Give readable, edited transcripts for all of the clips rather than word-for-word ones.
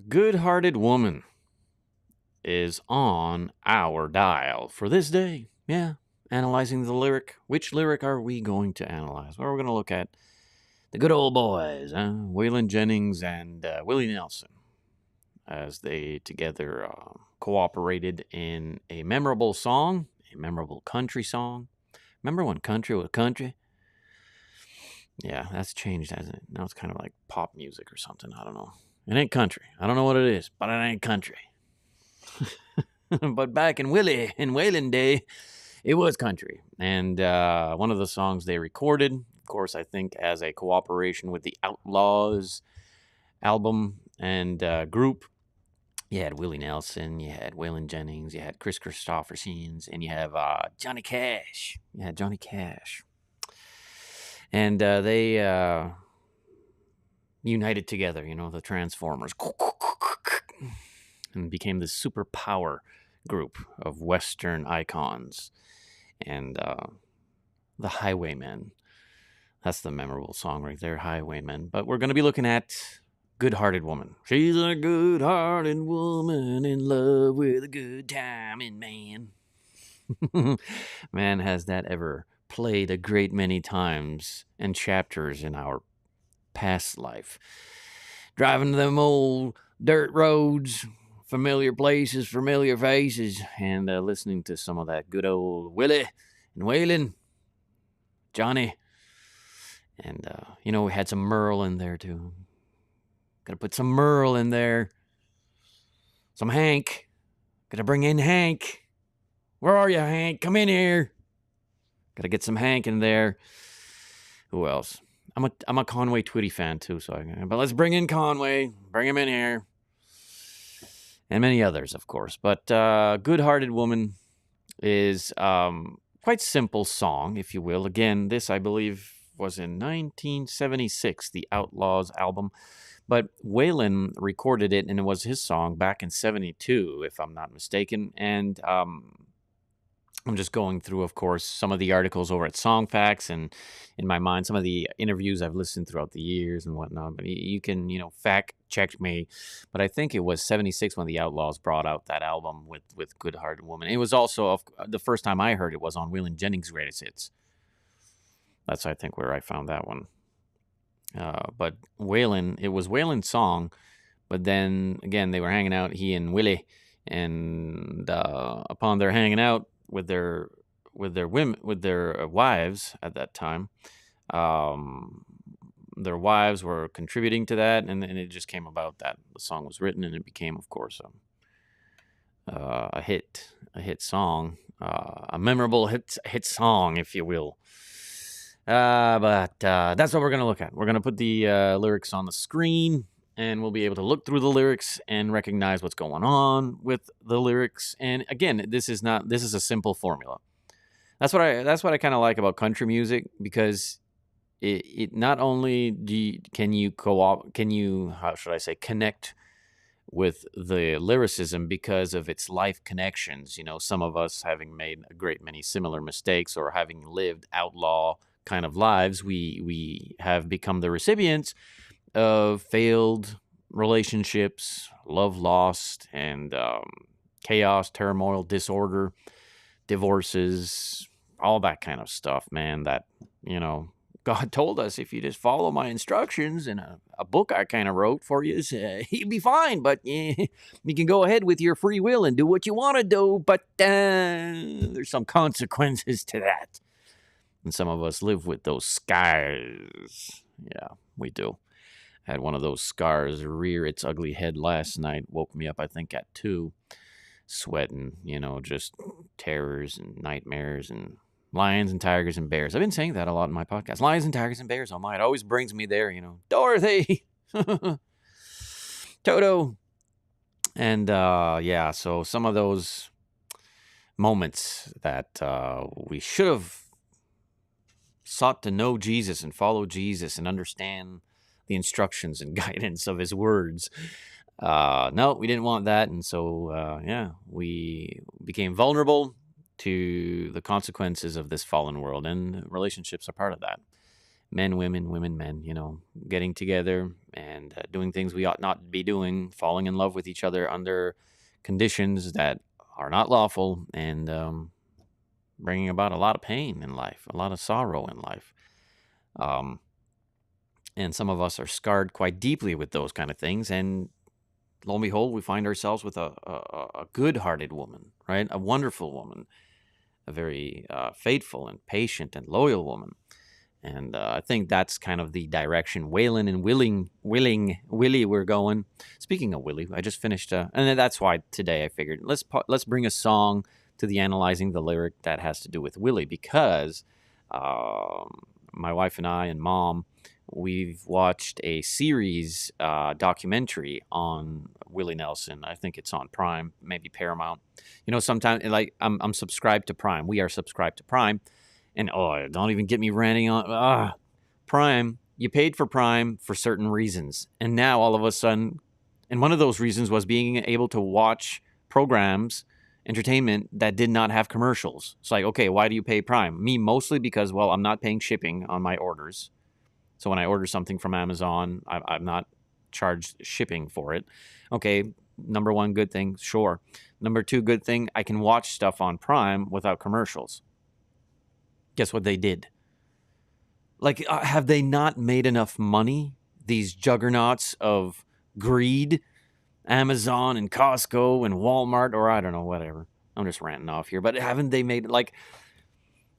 Good-hearted woman is on our dial for this day. Yeah, analyzing the lyric. Which lyric are we going to analyze? Well, we're going to look at the good old boys, Waylon Jennings and Willie Nelson, as they together cooperated in a memorable song, a memorable country song. Remember when country was country? Yeah, that's changed, hasn't it? Now it's kind of like pop music or something. I don't know. It ain't country. I don't know what it is, but it ain't country. But back in Willie and Waylon day, it was country. And one of the songs they recorded, of course, I think as a cooperation with the Outlaws album and group, you had Willie Nelson, you had Waylon Jennings, you had Chris Christophersons, and you have Johnny Cash. You had Johnny Cash. And they united together, the Transformers, and became this superpower group of Western icons. And the Highwaymen. That's the memorable song right there, Highwaymen. But we're going to be looking at Good-Hearted Woman. She's a good-hearted woman in love with a good-timing man. Man, has that ever played a great many times and chapters in our past life. Driving them old dirt roads, familiar places, familiar faces, and listening to some of that good old Willie and Waylon, Johnny. And, we had some Merle in there, too. Gotta put some Merle in there. Some Hank. Gotta bring in Hank. Where are you, Hank? Come in here. Gotta get some Hank in there. Who else? I'm a Conway Twitty fan, too, but let's bring in Conway. Bring him in here. And many others, of course. But Good-Hearted Woman is quite simple song, if you will. Again, this, I believe, was in 1976, the Outlaws album. But Waylon recorded it, and it was his song back in 72, if I'm not mistaken. And I'm just going through, of course, some of the articles over at Songfacts, and in my mind, some of the interviews I've listened throughout the years and whatnot. But you can, fact check me. But I think it was 76 when the Outlaws brought out that album with Good-Hearted Woman. It was also, the first time I heard it was on Waylon Jennings' Greatest Hits. That's, I think, where I found that one. But Waylon, it was Waylon's song. But then, again, they were hanging out, he and Willie. And upon their hanging out, with their wives at that time, their wives were contributing to that, and it just came about that the song was written, and it became, of course, a hit song, a memorable hit song, if you will. But that's what we're gonna look at. We're gonna put the lyrics on the screen, and we'll be able to look through the lyrics and recognize what's going on with the lyrics. And again, this is a simple formula. That's what I kind of like about country music, because it not only can you connect with the lyricism because of its life connections. Some of us having made a great many similar mistakes or having lived outlaw kind of lives, we have become the recipients of failed relationships, love lost, and chaos, turmoil, disorder, divorces, all that kind of stuff, man, that, God told us if you just follow my instructions in a book I kind of wrote for you, you'll be fine, but you can go ahead with your free will and do what you want to do, but there's some consequences to that. And some of us live with those scars. Yeah, we do. I had one of those scars rear its ugly head last night. Woke me up, I think, at 2, sweating, just terrors and nightmares and lions and tigers and bears. I've been saying that a lot in my podcast. Lions and tigers and bears, oh my, it always brings me there, Dorothy! Toto! And, so some of those moments that we should have sought to know Jesus and follow Jesus and understand the instructions and guidance of his words. No, we didn't want that. And so, we became vulnerable to the consequences of this fallen world, and relationships are part of that. Men, women, men, getting together and and doing things we ought not be doing, falling in love with each other under conditions that are not lawful, and bringing about a lot of pain in life, a lot of sorrow in life. Um, and some of us are scarred quite deeply with those kind of things. And lo and behold, we find ourselves with a good-hearted woman, right? A wonderful woman, a very faithful and patient and loyal woman. And I think that's kind of the direction Waylon and Willie were going. Speaking of Willie, I just finished, and that's why today I figured let's bring a song to the analyzing the lyric that has to do with Willie, because my wife and I and Mom, we've watched a series documentary on Willie Nelson. I think it's on Prime, maybe Paramount. Sometimes like I'm subscribed to Prime. We are subscribed to Prime. And don't even get me ranting on Prime. You paid for Prime for certain reasons. And now all of a sudden, and one of those reasons was being able to watch programs, entertainment that did not have commercials. It's like, okay, why do you pay Prime? Me, mostly because, well, I'm not paying shipping on my orders. So when I order something from Amazon, I'm not charged shipping for it. Okay, number one, good thing, sure. Number two, good thing, I can watch stuff on Prime without commercials. Guess what they did? Like, have they not made enough money? These juggernauts of greed, Amazon and Costco and Walmart, or I don't know, whatever. I'm just ranting off here. But haven't they made, like,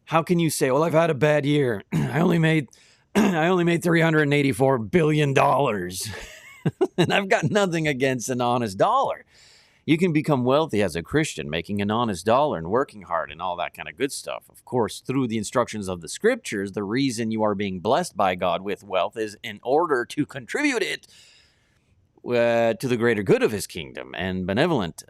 how can you say, well, I've had a bad year. I only made $384 billion. And I've got nothing against an honest dollar. You can become wealthy as a Christian, making an honest dollar and working hard and all that kind of good stuff. Of course, through the instructions of the scriptures, the reason you are being blessed by God with wealth is in order to contribute it to the greater good of his kingdom and benevolent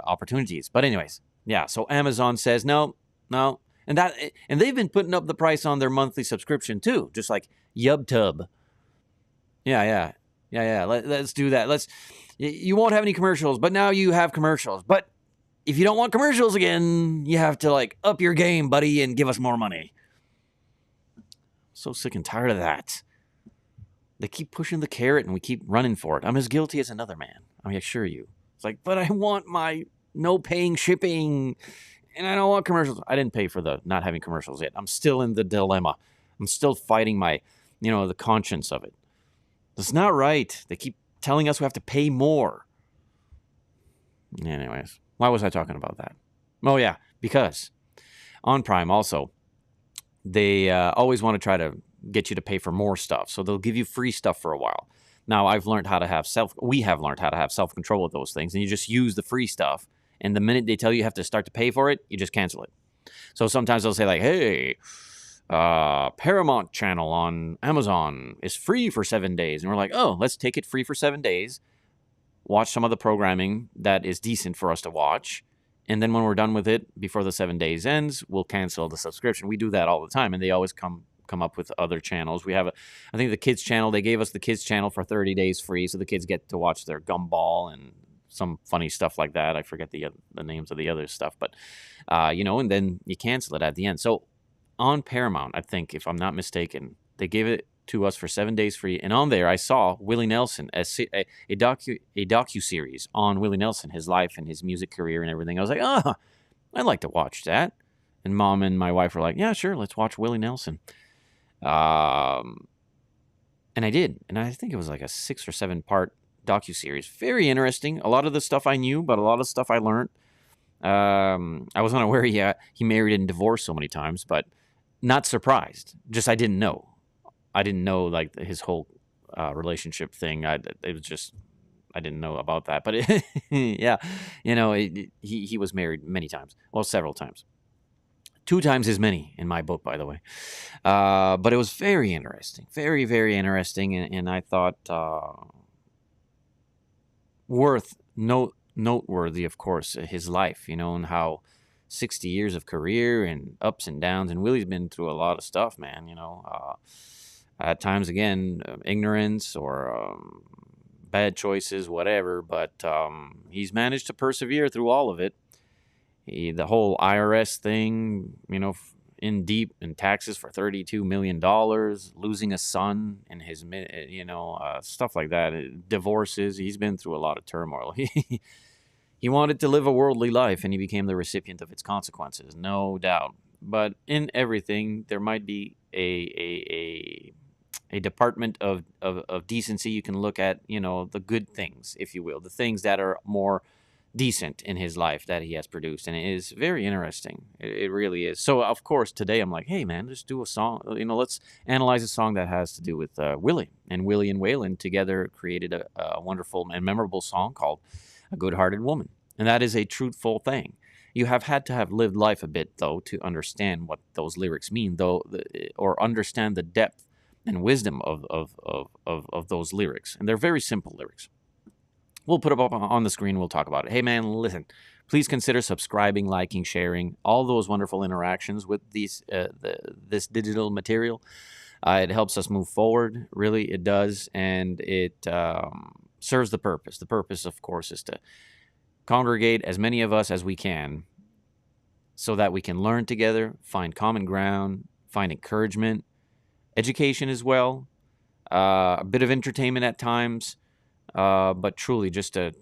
opportunities. But anyways, yeah, so Amazon says no. And they've been putting up the price on their monthly subscription too, just like YubTub. Yeah. Let's do that. You won't have any commercials, but now you have commercials. But if you don't want commercials again, you have to like up your game, buddy, and give us more money. So sick and tired of that. They keep pushing the carrot and we keep running for it. I'm as guilty as another man, I assure you. It's like, but I want my no paying shipping and I don't want commercials. I didn't pay for the not having commercials yet. I'm still in the dilemma. I'm still fighting my, the conscience of it. That's not right. They keep telling us we have to pay more. Anyways, why was I talking about that? Oh, yeah, because on Prime also, they always want to try to get you to pay for more stuff. So they'll give you free stuff for a while. Now, we have learned how to have self-control with those things, and you just use the free stuff. And the minute they tell you have to start to pay for it, you just cancel it. So sometimes they'll say like, hey, Paramount channel on Amazon is free for 7 days. And we're like, oh, let's take it free for 7 days. Watch some of the programming that is decent for us to watch. And then when we're done with it, before the 7 days ends, we'll cancel the subscription. We do that all the time. And they always come up with other channels. We have I think the kids channel, they gave us the kids channel for 30 days free. So the kids get to watch their Gumball and some funny stuff like that. I forget the names of the other stuff, but, and then you cancel it at the end. So on Paramount, I think, if I'm not mistaken, they gave it to us for 7 days free. And on there, I saw Willie Nelson, a docu-series on Willie Nelson, his life and his music career and everything. I was like, I'd like to watch that. And Mom and my wife were like, yeah, sure, let's watch Willie Nelson. And I did. And I think it was like a 6 or 7 part docu-series. Very interesting. A lot of the stuff I knew, but a lot of stuff I learned. I was unaware he married and divorced so many times, but not surprised. Just I didn't know. I didn't know like his whole relationship thing. I didn't know about that. But yeah, he was married many times. Well, several times. 2 times as many in my book, by the way. But it was very interesting. Very, very interesting. And I thought noteworthy, of course, his life, and how 60 years of career and ups and downs. And Willie's been through a lot of stuff, man, at times, again, ignorance or bad choices, whatever. But he's managed to persevere through all of it. The whole IRS thing, in deep in taxes for $32 million, losing a son and his, stuff like that. Divorces. He's been through a lot of turmoil. He wanted to live a worldly life, and he became the recipient of its consequences, no doubt. But in everything, there might be a department of decency. You can look at, the good things, if you will, the things that are more decent in his life that he has produced, and it is very interesting. It really is. So, of course, today I'm like, hey, man, let's do a song. Let's analyze a song that has to do with Willie. And Willie and Waylon together created a wonderful and memorable song called A Good-Hearted Woman. And that is a truthful thing. You have had to have lived life a bit, though, to understand what those lyrics mean, or understand the depth and wisdom of those lyrics. And they're very simple lyrics. We'll put it up on the screen. We'll talk about it. Hey, man, listen. Please consider subscribing, liking, sharing, all those wonderful interactions with this digital material. It helps us move forward. Really, it does. And it serves the purpose. The purpose, of course, is to congregate as many of us as we can so that we can learn together, find common ground, find encouragement, education as well, a bit of entertainment at times, but truly just to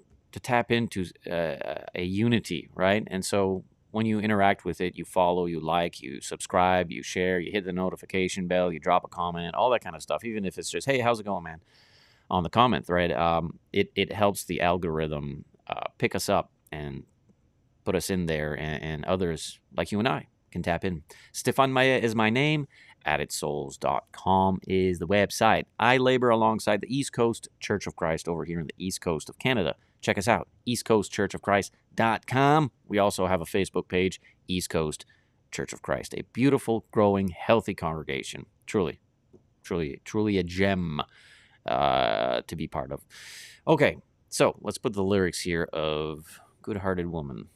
tap into a unity, right? And so when you interact with it, you follow, you like, you subscribe, you share, you hit the notification bell, you drop a comment, all that kind of stuff, even if it's just, hey, how's it going, man, on the comment thread. It helps the algorithm pick us up and put us in there, and others like you and I can tap in. Stefan Maya is my name. AddedSouls.com is the website. I labor alongside the East Coast Church of Christ over here in the East Coast of Canada. Check us out, eastcoastchurchofchrist.com. We also have a Facebook page, East Coast Church of Christ. A beautiful, growing, healthy congregation. Truly a gem to be part of. Okay, so let's put the lyrics here of Good-Hearted Woman.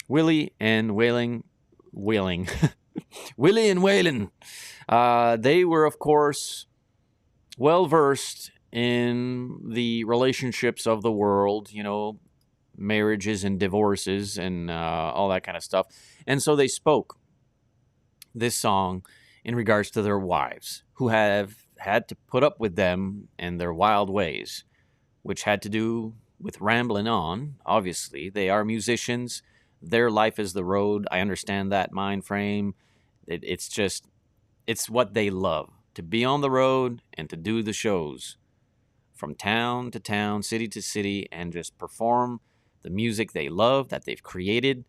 Willie and Waylon. Willie and Waylon. They were, of course, well-versed in the relationships of the world, marriages and divorces and all that kind of stuff. And so they spoke this song in regards to their wives, who have had to put up with them and their wild ways, which had to do with rambling on. Obviously, they are musicians. Their life is the road. I understand that mind frame. It's what they love, to be on the road and to do the shows from town to town, city to city, and just perform the music they love, that they've created,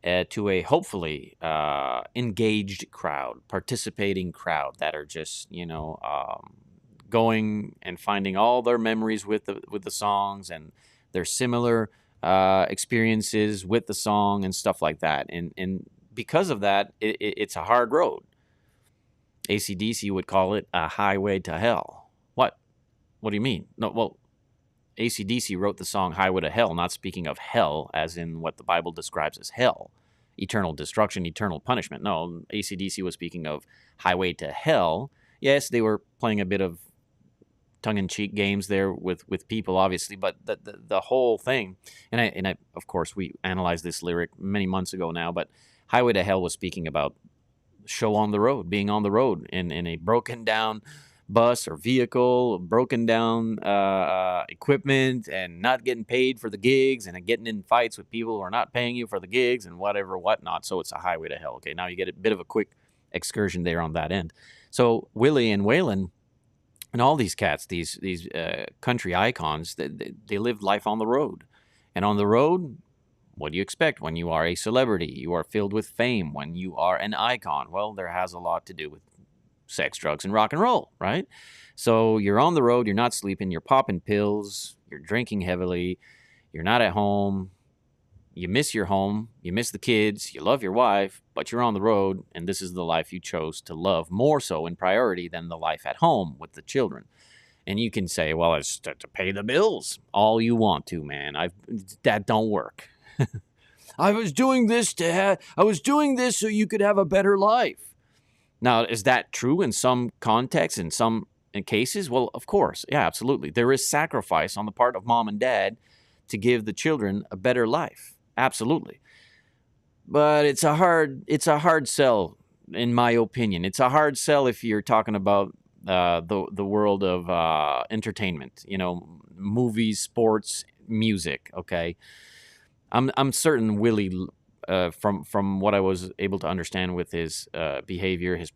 to a hopefully engaged crowd, participating crowd that are just, going and finding all their memories with the songs and their similar experiences with the song and stuff like that. And because of that, it's a hard road. AC/DC would call it a highway to hell. What do you mean? No, well, AC/DC wrote the song Highway to Hell, not speaking of hell as in what the Bible describes as hell, eternal destruction, eternal punishment. No, AC/DC was speaking of highway to hell. Yes, they were playing a bit of tongue-in-cheek games there with people, obviously, but the whole thing, and I of course we analyzed this lyric many months ago now, but Highway to Hell was speaking about show on the road, being on the road in a broken down bus or vehicle, broken down equipment, and not getting paid for the gigs, and getting in fights with people who are not paying you for the gigs and whatnot. So it's a highway to hell. Okay, now you get a bit of a quick excursion there on that end. So Willie and Waylon and all these cats, these country icons, they lived life on the road. And on the road, what do you expect when you are a celebrity? You are filled with fame when you are an icon. Well, there has a lot to do with sex, drugs, and rock and roll, right? So you're on the road, you're not sleeping, you're popping pills, you're drinking heavily, you're not at home, you miss your home, you miss the kids, you love your wife, but you're on the road, and this is the life you chose to love more so in priority than the life at home with the children. And you can say, well, it's to pay the bills. All you want to, man. That don't work. I was doing this so you could have a better life. Now, is that true in some contexts, in some cases? Well, of course. Yeah, absolutely. There is sacrifice on the part of mom and dad to give the children a better life. Absolutely. But it's a hard sell, in my opinion. It's a hard sell if you're talking about the world of entertainment, movies, sports, music. Okay, I'm certain Willie, from what I was able to understand with his behavior, his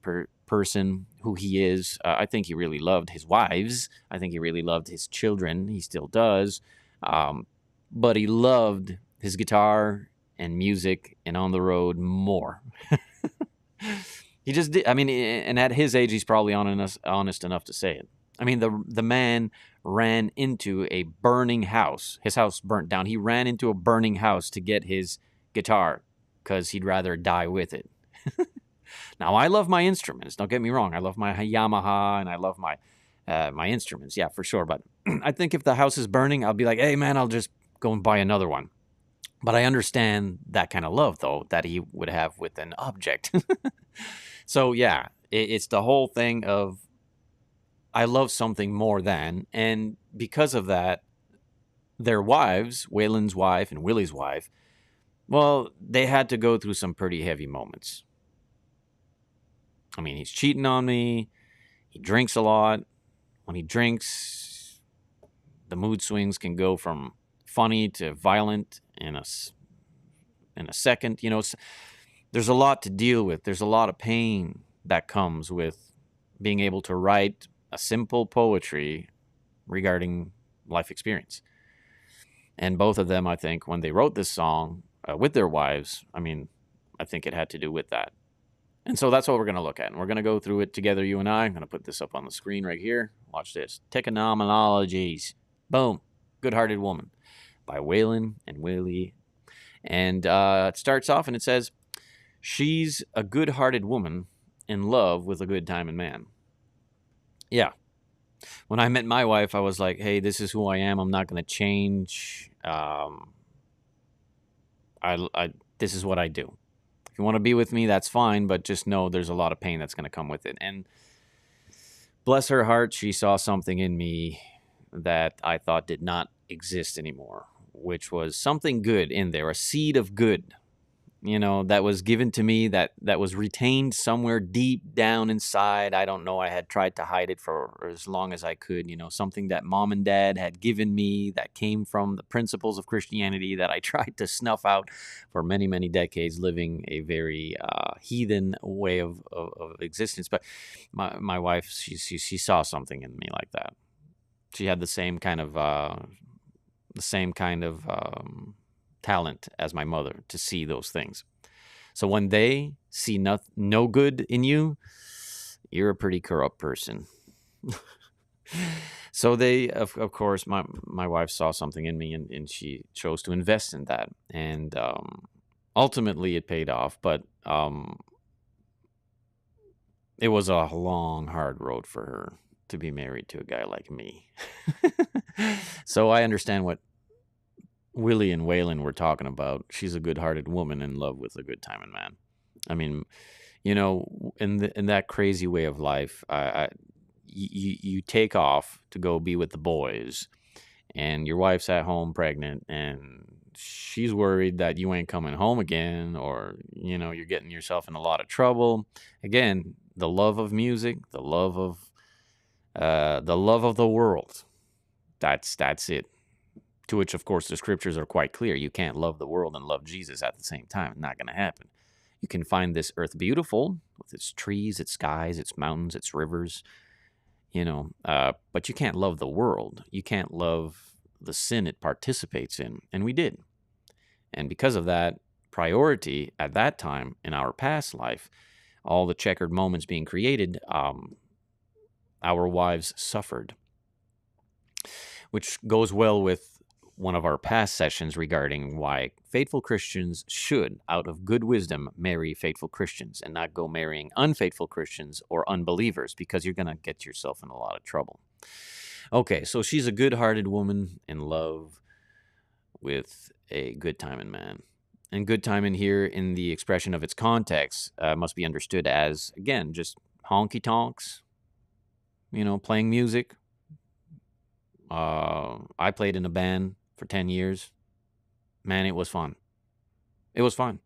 person, who he is. I think he really loved his wives. I think he really loved his children. He still does, but he loved his guitar and music and on the road more. He just did. I mean, and at his age, he's probably honest enough to say it. I mean, the man ran into a burning house. His house burnt down. He ran into a burning house to get his guitar because he'd rather die with it. Now, I love my instruments. Don't get me wrong. I love my Yamaha and I love my instruments. Yeah, for sure. But I think if the house is burning, I'll be like, hey, man, I'll just go and buy another one. But I understand that kind of love, though, that he would have with an object. So, yeah, it's the whole thing of I love something more than. And because of that, their wives, Waylon's wife and Willie's wife, well, they had to go through some pretty heavy moments. I mean, he's cheating on me. He drinks a lot. When he drinks, the mood swings can go from funny to violent in a second. There's a lot to deal with. There's a lot of pain that comes with being able to write a simple poetry regarding life experience. And both of them, I think, when they wrote this song with their wives, I mean, I think it had to do with that. And so that's what we're going to look at. And we're going to go through it together, you and I. I'm going to put this up on the screen right here. Watch this. Technologies. Boom. Good-Hearted Woman by Waylon and Willie. And it starts off and it says, she's a good-hearted woman in love with a good-timing man. Yeah. When I met my wife, I was like, hey, this is who I am. I'm not going to change. This is what I do. If you want to be with me, that's fine, but just know there's a lot of pain that's going to come with it. And bless her heart, she saw something in me that I thought did not exist anymore, which was something good in there, a seed of good, that was given to me, that was retained somewhere deep down inside. I don't know. I had tried to hide it for as long as I could, something that mom and dad had given me that came from the principles of Christianity that I tried to snuff out for many, many decades, living a very heathen way of existence. But my wife, she saw something in me like that. She had the same kind of talent as my mother to see those things. So when they see no good in you, you're a pretty corrupt person. So they, of course, my wife saw something in me and she chose to invest in that. And ultimately it paid off, but it was a long, hard road for her to be married to a guy like me. So I understand what Willie and Waylon were talking about. She's a good-hearted woman in love with a good-timing man. I mean, in that crazy way of life, you take off to go be with the boys, and your wife's at home pregnant, and she's worried that you ain't coming home again, or you're getting yourself in a lot of trouble. Again, the love of music, the love of the world. That's it. To which, of course, the scriptures are quite clear. You can't love the world and love Jesus at the same time. Not going to happen. You can find this earth beautiful with its trees, its skies, its mountains, its rivers, but you can't love the world. You can't love the sin it participates in. And we did. And because of that priority at that time in our past life, all the checkered moments being created, our wives suffered, which goes well with one of our past sessions regarding why faithful Christians should, out of good wisdom, marry faithful Christians and not go marrying unfaithful Christians or unbelievers, because you're going to get yourself in a lot of trouble. Okay, so she's a good-hearted woman in love with a good-timing man. And good timing here, in the expression of its context, must be understood as, again, just honky-tonks, playing music. I played in a band for 10 years. Man, it was fun. It was fun.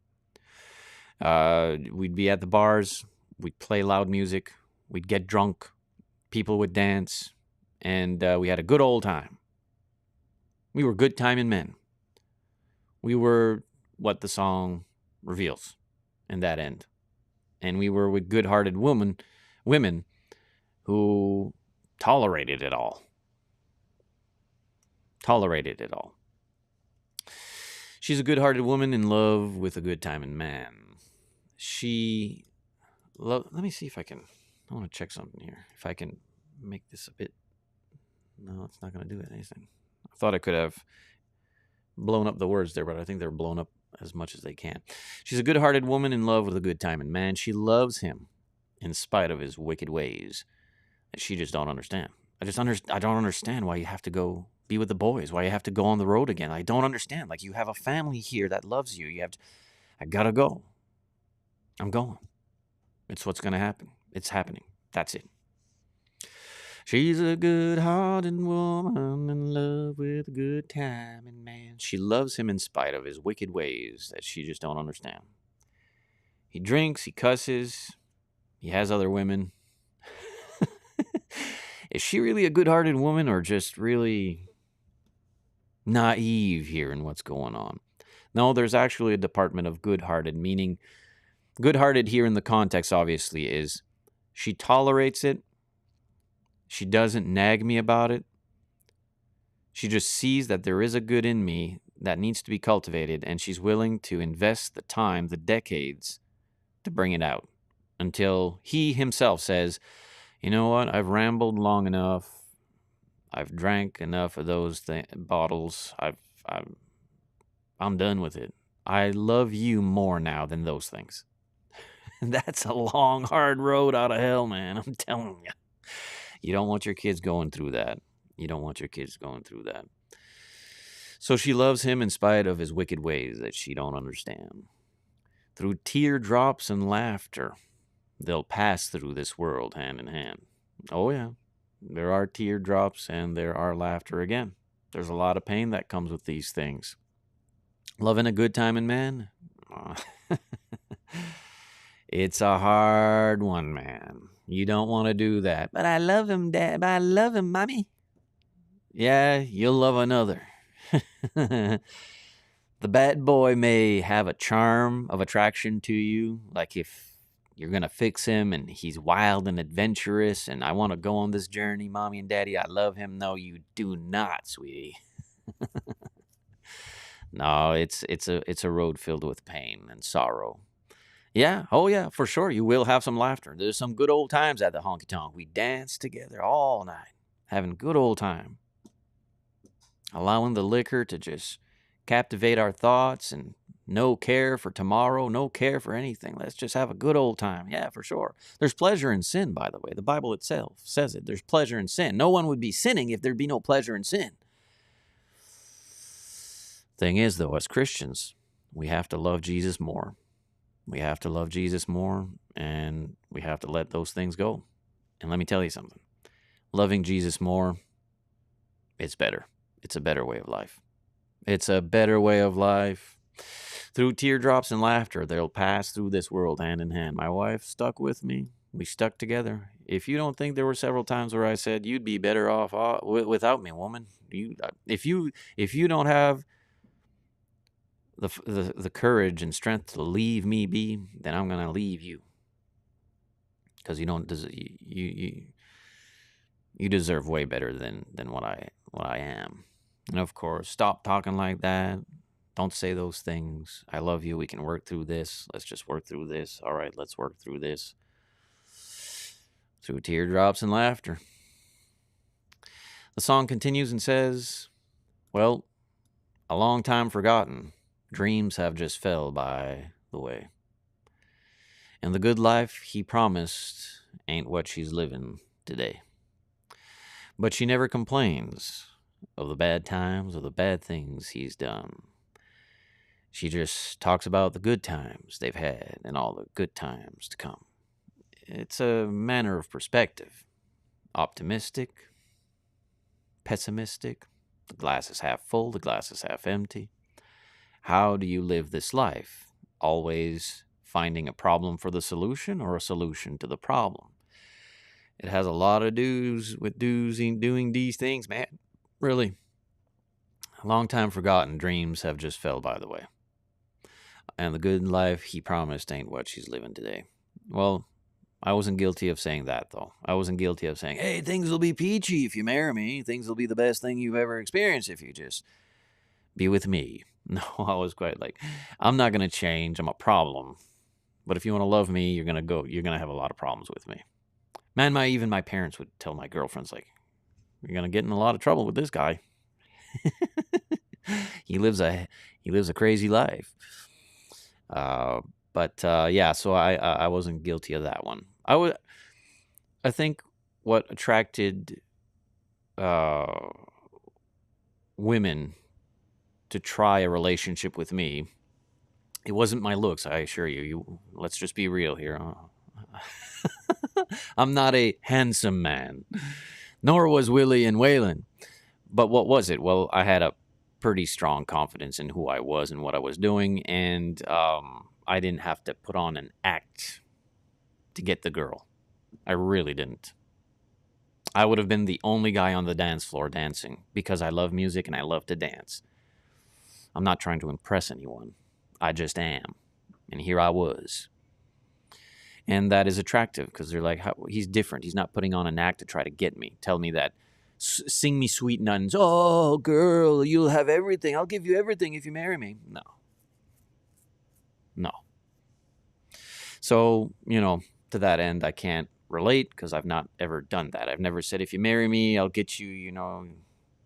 We'd be at the bars We'd play loud music. We'd get drunk. People would dance. And we had a good old time. We were good timing men. We were what the song reveals in that end. And we were with good-hearted women who tolerated it all. Tolerated it all. She's a good-hearted woman in love with a good-timing man. Let me see if I can. I want to check something here. If I can make this a bit. No, it's not going to do anything. I thought I could have blown up the words there, but I think they're blown up as much as they can. She's a good-hearted woman in love with a good-timing man. She loves him in spite of his wicked ways. And she just don't understand. I don't understand why you have to go be with the boys, why you have to go on the road again. I don't understand. Like, you have a family here that loves you. I gotta go. I'm going. It's what's gonna happen. It's happening. That's it. She's a good-hearted woman in love with a good-timing man. She loves him in spite of his wicked ways that she just don't understand. He drinks, he cusses, he has other women. Is she really a good-hearted woman or just really naive here in what's going on? No, there's actually a department of good-hearted, meaning good-hearted here in the context, obviously, is she tolerates it. She doesn't nag me about it. She just sees that there is a good in me that needs to be cultivated, and she's willing to invest the time, the decades, to bring it out until he himself says, you know what, I've rambled long enough. I've drank enough of those bottles. I'm done with it. I love you more now than those things. That's a long, hard road out of hell, man. I'm telling you. You don't want your kids going through that. You don't want your kids going through that. So she loves him in spite of his wicked ways that she don't understand. Through teardrops and laughter, they'll pass through this world hand in hand. Oh, yeah. There are teardrops and there are laughter again. There's a lot of pain that comes with these things. Loving a good-timing man? It's a hard one, man. You don't want to do that. But I love him, Dad. But I love him, Mommy. Yeah, you'll love another. The bad boy may have a charm of attraction to you. Like if you're going to fix him and he's wild and adventurous and I want to go on this journey, Mommy and Daddy, I love him. No, you do not, sweetie. No, it's a road filled with pain and sorrow. Yeah, oh yeah, for sure. You will have some laughter. There's some good old times at the honky tonk. We dance together all night, having a good old time. Allowing the liquor to just captivate our thoughts and no care for tomorrow, no care for anything. Let's just have a good old time. Yeah, for sure. There's pleasure in sin, by the way. The Bible itself says it. There's pleasure in sin. No one would be sinning if there'd be no pleasure in sin. Thing is, though, as Christians, we have to love Jesus more. We have to love Jesus more, and we have to let those things go. And let me tell you something. Loving Jesus more, it's better. It's a better way of life. It's a better way of life. Through teardrops and laughter, they'll pass through this world hand in hand. My wife stuck with me. We stuck together. If you don't think there were several times where I said, you'd be better off without me, woman. If you don't have the courage and strength to leave me be, then I'm going to leave you. Because you deserve way better than what I am. And of course, stop talking like that. Don't say those things. I love you. We can work through this. Let's just work through this. All right, let's work through this. Through teardrops and laughter. The song continues and says, well, a long time forgotten. Dreams have just fell by the way. And the good life he promised ain't what she's living today. But she never complains of the bad times or the bad things he's done. She just talks about the good times they've had and all the good times to come. It's a matter of perspective. Optimistic, pessimistic, the glass is half full, the glass is half empty. How do you live this life? Always finding a problem for the solution or a solution to the problem. It has a lot of do's with do's in doing these things, man. Really. Long time forgotten dreams have just fell by the way. And the good life he promised ain't what she's living today. Well, I wasn't guilty of saying that, though. I wasn't guilty of saying, hey, things will be peachy if you marry me. Things will be the best thing you've ever experienced if you just be with me. No, I was quite like, I'm not going to change. I'm a problem. But if you want to love me, you're going to have a lot of problems with me. Man, even my parents would tell my girlfriends, like, you're going to get in a lot of trouble with this guy. He lives a crazy life. Yeah, so I wasn't guilty of that one. I think what attracted women to try a relationship with me, it wasn't my looks, I assure you. Let's just be real here. I'm not a handsome man, nor was Willie and Waylon. But what was it? Well, I had a pretty strong confidence in who I was and what I was doing, and I didn't have to put on an act to get the girl. I really didn't. I would have been the only guy on the dance floor dancing because I love music and I love to dance. I'm not trying to impress anyone. I just am. And here I was. And that is attractive because they're like, he's different. He's not putting on an act to try to get me. Tell me that. Sing me sweet nuns. Oh, girl, you'll have everything. I'll give you everything if you marry me. No. So, to that end, I can't relate because I've not ever done that. I've never said, if you marry me, I'll get you,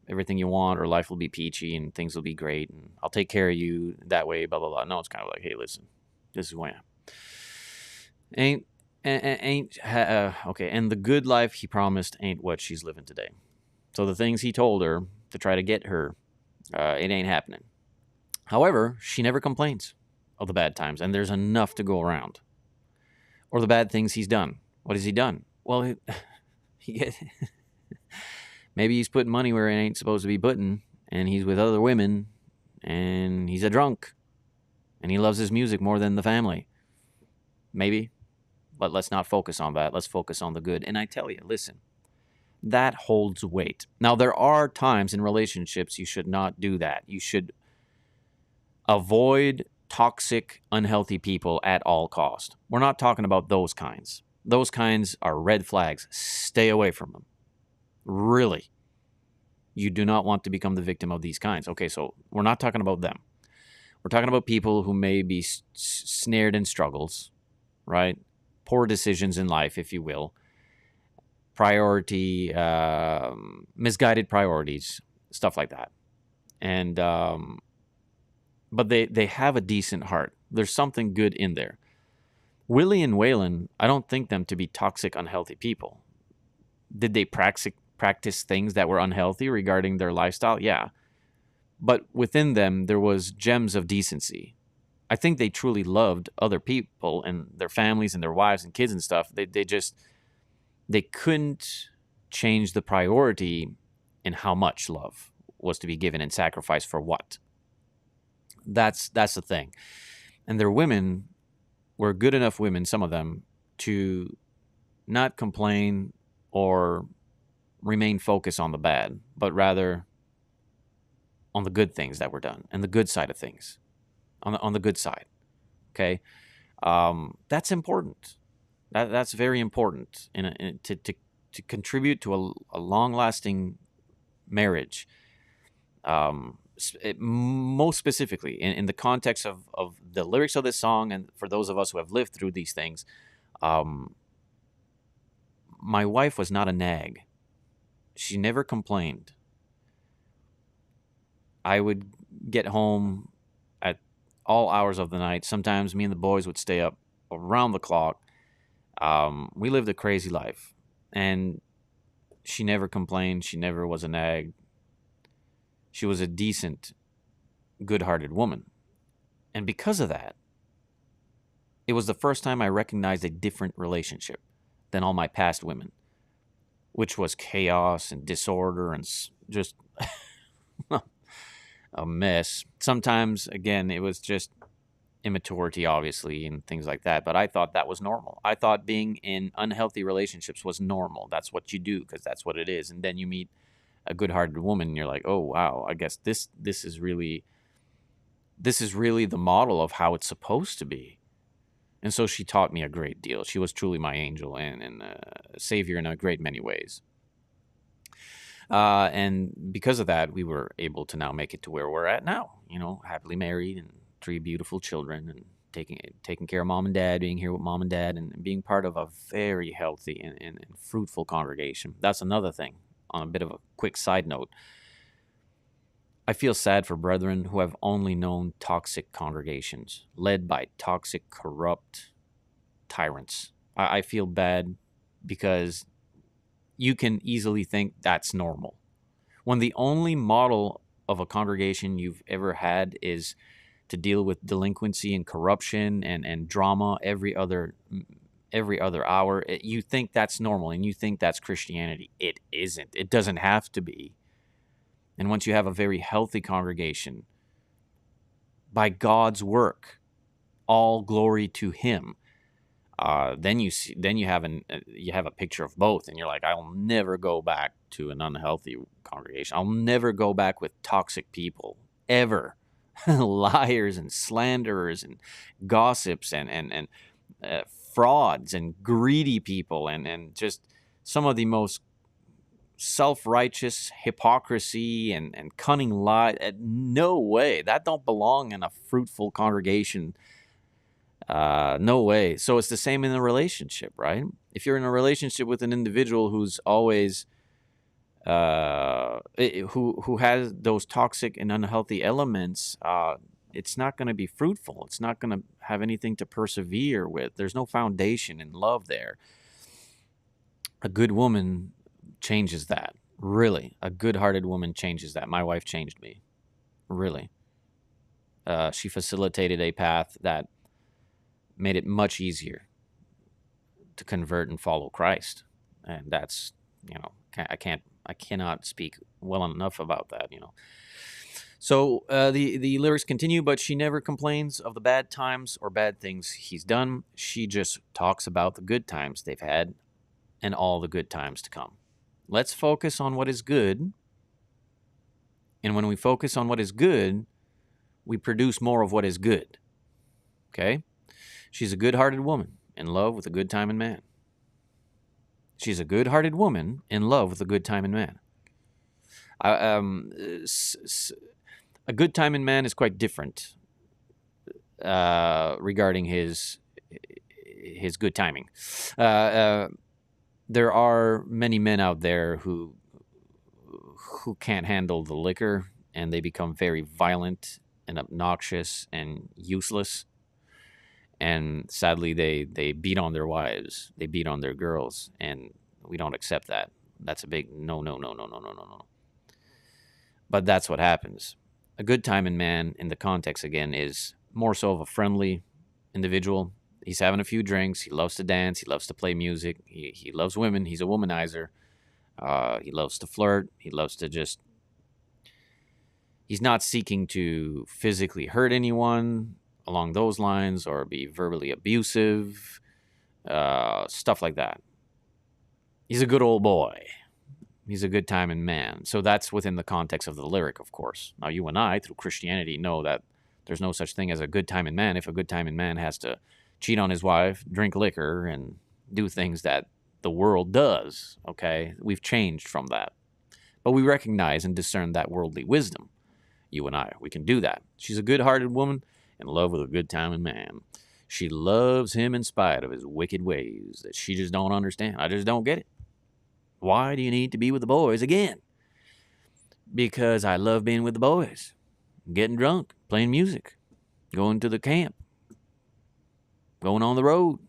everything you want, or life will be peachy and things will be great and I'll take care of you that way, blah, blah, blah. No, it's kind of like, hey, listen, this is who I am. Okay, and the good life he promised ain't what she's living today. So the things he told her to try to get her, it ain't happening. However, she never complains of the bad times, and there's enough to go around. Or the bad things he's done. What has he done? Well, maybe he's putting money where it ain't supposed to be putting, and he's with other women, and he's a drunk, and he loves his music more than the family. Maybe. But let's not focus on that. Let's focus on the good. And I tell you, listen, that holds weight. Now, there are times in relationships you should not do that. You should avoid toxic, unhealthy people at all cost. We're not talking about those kinds. Those kinds are red flags. Stay away from them. Really. You do not want to become the victim of these kinds. Okay, so we're not talking about them. We're talking about people who may be snared in struggles, right? Poor decisions in life, if you will. Misguided priorities, stuff like that. And but they have a decent heart. There's something good in there. Willie and Waylon, I don't think them to be toxic, unhealthy people. Did they practice things that were unhealthy regarding their lifestyle? Yeah. But within them, there was gems of decency. I think they truly loved other people and their families and their wives and kids and stuff. They couldn't change the priority in how much love was to be given and sacrificed for what. That's the thing. And their women were good enough women, some of them, to not complain or remain focused on the bad, but rather on the good things that were done and the good side of things. On the good side, okay, that's important. That's very important to contribute to a long-lasting marriage. Most specifically, in the context of the lyrics of this song, and for those of us who have lived through these things, my wife was not a nag. She never complained. I would get home at all hours of the night. Sometimes me and the boys would stay up around the clock. We lived a crazy life. And she never complained. She never was a nag. She was a decent, good-hearted woman. And because of that, it was the first time I recognized a different relationship than all my past women, which was chaos and disorder and just a mess. Sometimes, again, it was just immaturity, obviously, and things like that. But I thought that was normal. I thought being in unhealthy relationships was normal. That's what you do because that's what it is. And then you meet a good-hearted woman, and you're like, oh wow, I guess this is really the model of how it's supposed to be. And so she taught me a great deal. She was truly my angel and savior in a great many ways. And because of that, we were able to now make it to where we're at now. Happily married and 3 beautiful children, and taking care of mom and dad, being here with mom and dad, and being part of a very healthy and fruitful congregation. That's another thing. On a bit of a quick side note, I feel sad for brethren who have only known toxic congregations led by toxic, corrupt tyrants. I feel bad because you can easily think that's normal, when the only model of a congregation you've ever had is to deal with delinquency and corruption and drama every other hour. You think that's normal, and you think that's Christianity. It isn't. It doesn't have to be. And once you have a very healthy congregation, by God's work, all glory to Him. Then you have a picture of both, and you're like, I'll never go back to an unhealthy congregation. I'll never go back with toxic people ever, liars and slanderers and gossips and frauds and greedy people and just some of the most self-righteous hypocrisy and cunning lie. No way. That don't belong in a fruitful congregation. No way. So it's the same in a relationship, right? If you're in a relationship with an individual who's always who has those toxic and unhealthy elements, it's not going to be fruitful. It's not going to have anything to persevere with. There's no foundation in love there. A good woman changes that. Really. A good-hearted woman changes that. My wife changed me. Really. She facilitated a path that made it much easier to convert and follow Christ. And that's, I cannot speak well enough about that, So the lyrics continue, but she never complains of the bad times or bad things he's done. She just talks about the good times they've had and all the good times to come. Let's focus on what is good. And when we focus on what is good, we produce more of what is good. Okay? She's a good-hearted woman in love with a good time and man. She's a good-hearted woman in love with a good time and man. A good time and man is quite different regarding his good timing. There are many men out there who can't handle the liquor, and they become very violent and obnoxious and useless. And sadly, they beat on their wives. They beat on their girls, and we don't accept that. That's a big no. But that's what happens. A good time and man, in the context again, is more so of a friendly individual. He's having a few drinks. He loves to dance. He loves to play music. He loves women. He's a womanizer. He loves to flirt. He loves to just... He's not seeking to physically hurt anyone along those lines or be verbally abusive, stuff like that. He's a good old boy. He's a good time and man. So that's within the context of the lyric, of course. Now, you and I, through Christianity, know that there's no such thing as a good time and man if a good time and man has to cheat on his wife, drink liquor, and do things that the world does, okay? We've changed from that. But we recognize and discern that worldly wisdom. You and I, we can do that. She's a good-hearted woman in love with a good time and man. She loves him in spite of his wicked ways that she just don't understand. I just don't get it. Why do you need to be with the boys again? Because I love being with the boys. Getting drunk, playing music, going to the camp, going on the road,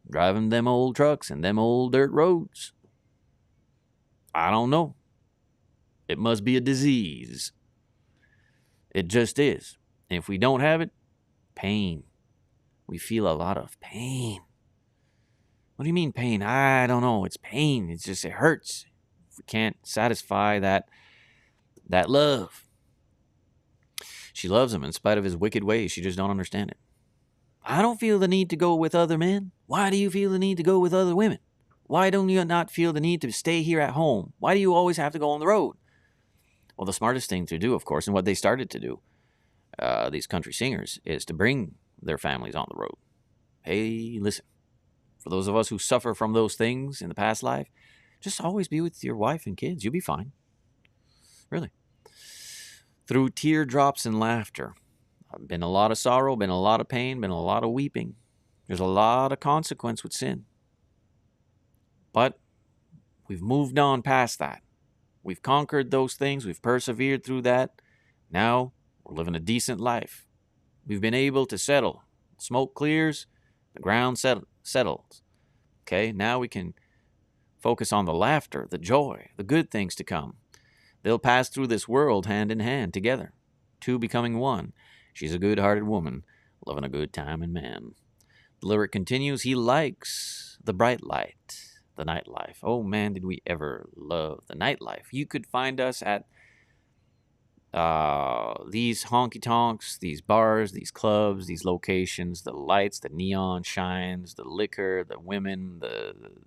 driving them old trucks and them old dirt roads. I don't know. It must be a disease. It just is. And if we don't have it, pain. We feel a lot of pain. What do you mean pain? I don't know. It's pain. It's just, it hurts. If we can't satisfy that love. She loves him in spite of his wicked ways. She just don't understand it. I don't feel the need to go with other men. Why do you feel the need to go with other women? Why don't you not feel the need to stay here at home? Why do you always have to go on the road? Well, the smartest thing to do, of course, and what they started to do, these country singers, is to bring their families on the road. Hey, listen, for those of us who suffer from those things in the past life, just always be with your wife and kids. You'll be fine. Really. Through teardrops and laughter. Been a lot of sorrow, been a lot of pain, been a lot of weeping. There's a lot of consequence with sin. But we've moved on past that. We've conquered those things. We've persevered through that. Now we're living a decent life. We've been able to settle. Smoke clears, the ground settles. Okay, now we can focus on the laughter, the joy, the good things to come. They'll pass through this world hand in hand together, two becoming one. She's a good-hearted woman, loving a good time and man. The lyric continues, he likes the bright light, the nightlife. Oh man, did we ever love the nightlife. You could find us at these honky-tonks, these bars, these clubs, these locations, the lights, the neon shines, the liquor, the women,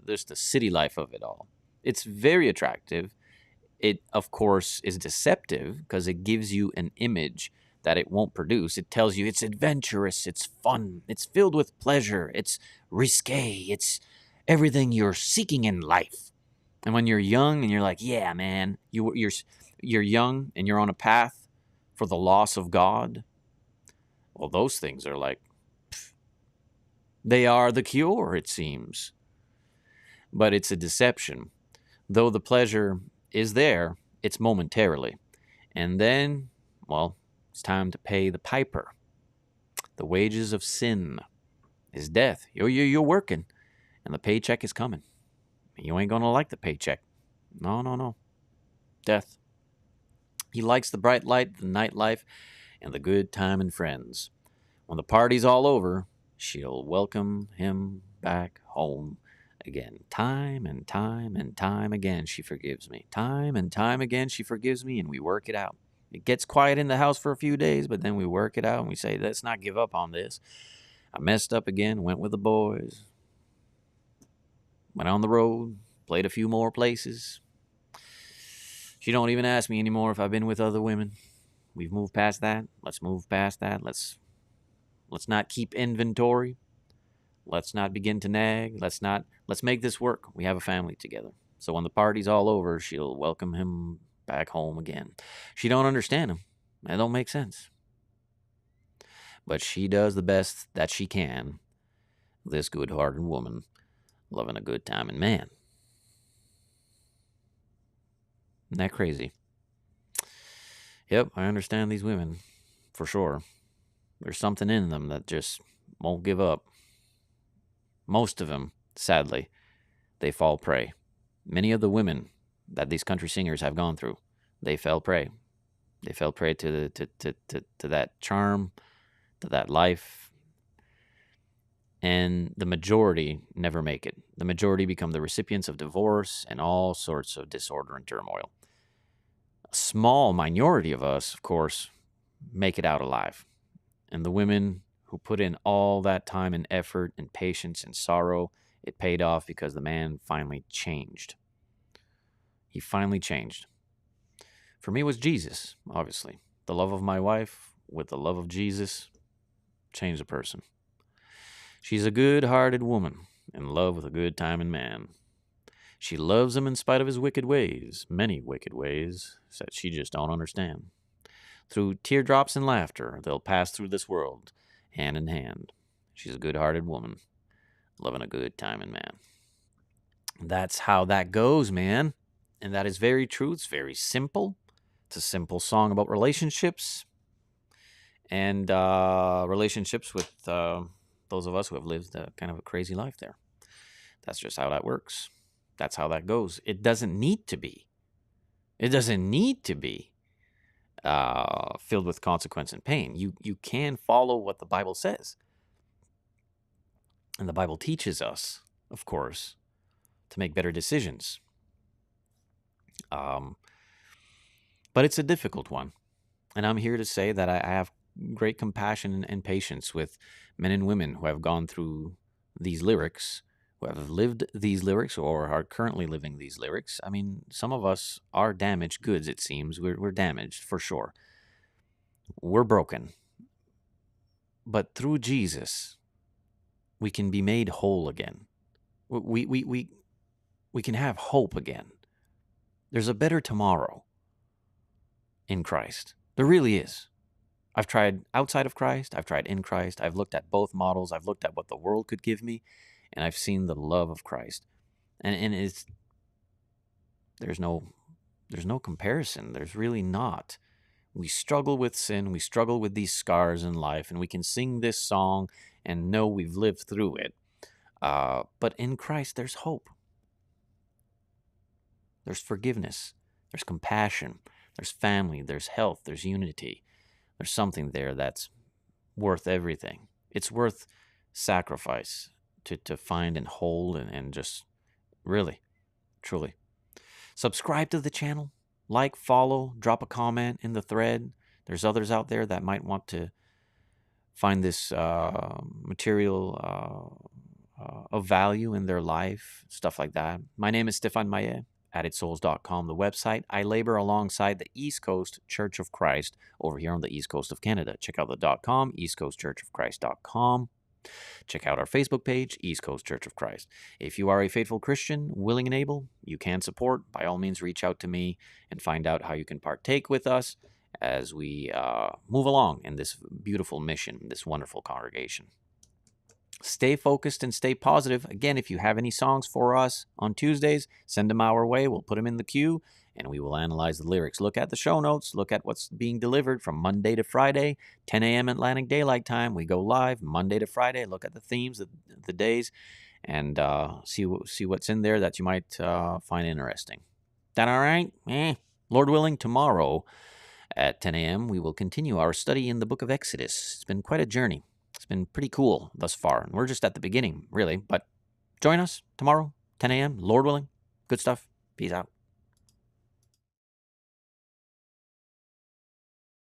there's the city life of it all. It's very attractive. It, of course, is deceptive because it gives you an image that it won't produce. It tells you it's adventurous, it's fun, it's filled with pleasure, it's risque, it's everything you're seeking in life. And when you're young and you're like, yeah, man, you're young and you're on a path for the loss of God, well, those things are like, they are the cure, it seems. But it's a deception. Though the pleasure is there, it's momentarily. And then, well, it's time to pay the piper. The wages of sin is death. You're working, and the paycheck is coming. You ain't going to like the paycheck. No. Death. He likes the bright light, the nightlife, and the good time and friends. When the party's all over, she'll welcome him back home again. Time and time and time again, she forgives me. Time and time again, she forgives me, and we work it out. It gets quiet in the house for a few days, but then we work it out, and we say, let's not give up on this. I messed up again, went with the boys, went on the road, played a few more places. She don't even ask me anymore if I've been with other women. We've moved past that. Let's move past that. Let's not keep inventory. Let's not begin to nag. Let's make this work. We have a family together. So when the party's all over, she'll welcome him back home again. She don't understand him. That don't make sense. But she does the best that she can. This good-hearted woman, loving a good time and man. Isn't that crazy? Yep, I understand these women, for sure. There's something in them that just won't give up. Most of them, sadly, they fall prey. Many of the women that these country singers have gone through, they fell prey. They fell prey to that charm, to that life. And the majority never make it. The majority become the recipients of divorce and all sorts of disorder and turmoil. A small minority of us, of course, make it out alive. And the women who put in all that time and effort and patience and sorrow, it paid off because the man finally changed. He finally changed. For me, it was Jesus, obviously. The love of my wife with the love of Jesus changed a person. She's a good-hearted woman in love with a good time and man. She loves him in spite of his wicked ways, many wicked ways that she just don't understand. Through teardrops and laughter, they'll pass through this world, hand in hand. She's a good-hearted woman, loving a good time and man. That's how that goes, man. And that is very true. It's very simple. It's a simple song about relationships. And relationships with those of us who have lived kind of a crazy life there. That's just how that works. That's how that goes. It doesn't need to be. It doesn't need to be filled with consequence and pain. You can follow what the Bible says. And the Bible teaches us, of course, to make better decisions. But it's a difficult one. And I'm here to say that I have great compassion and patience with men and women who have gone through these lyrics, who have lived these lyrics or are currently living these lyrics. I mean, some of us are damaged goods, it seems. We're damaged for sure. We're broken. But through Jesus, we can be made whole again. We can have hope again. There's a better tomorrow in Christ. There really is. I've tried outside of Christ. I've tried in Christ. I've looked at both models. I've looked at what the world could give me, and I've seen the love of Christ. And it's there's no comparison. There's really not. We struggle with sin. We struggle with these scars in life, and we can sing this song and know we've lived through it. But in Christ, there's hope. There's forgiveness. There's compassion. There's family. There's health. There's unity. There's something there that's worth everything. It's worth sacrifice to find and hold and just really, truly. Subscribe to the channel. Like, follow, drop a comment in the thread. There's others out there that might want to find this material of value in their life, stuff like that. My name is Stefan Maye, addedsouls.com, the website. I labor alongside the East Coast Church of Christ over here on the East Coast of Canada. Check out the .com, eastcoastchurchofchrist.com. Check out our Facebook page, East Coast Church of Christ. If you are a faithful Christian, willing and able, you can support. By all means, reach out to me and find out how you can partake with us as we move along in this beautiful mission, this wonderful congregation. Stay focused and stay positive. Again, if you have any songs for us on Tuesdays, send them our way. We'll put them in the queue, and we will analyze the lyrics. Look at the show notes. Look at what's being delivered from Monday to Friday, 10 a.m. Atlantic Daylight Time. We go live Monday to Friday. Look at the themes, the days, and see what's in there that you might find interesting. That all right? Lord willing, tomorrow at 10 a.m., we will continue our study in the book of Exodus. It's been quite a journey. It's been pretty cool thus far. And we're just at the beginning, really. But join us tomorrow, 10 a.m., Lord willing. Good stuff. Peace out.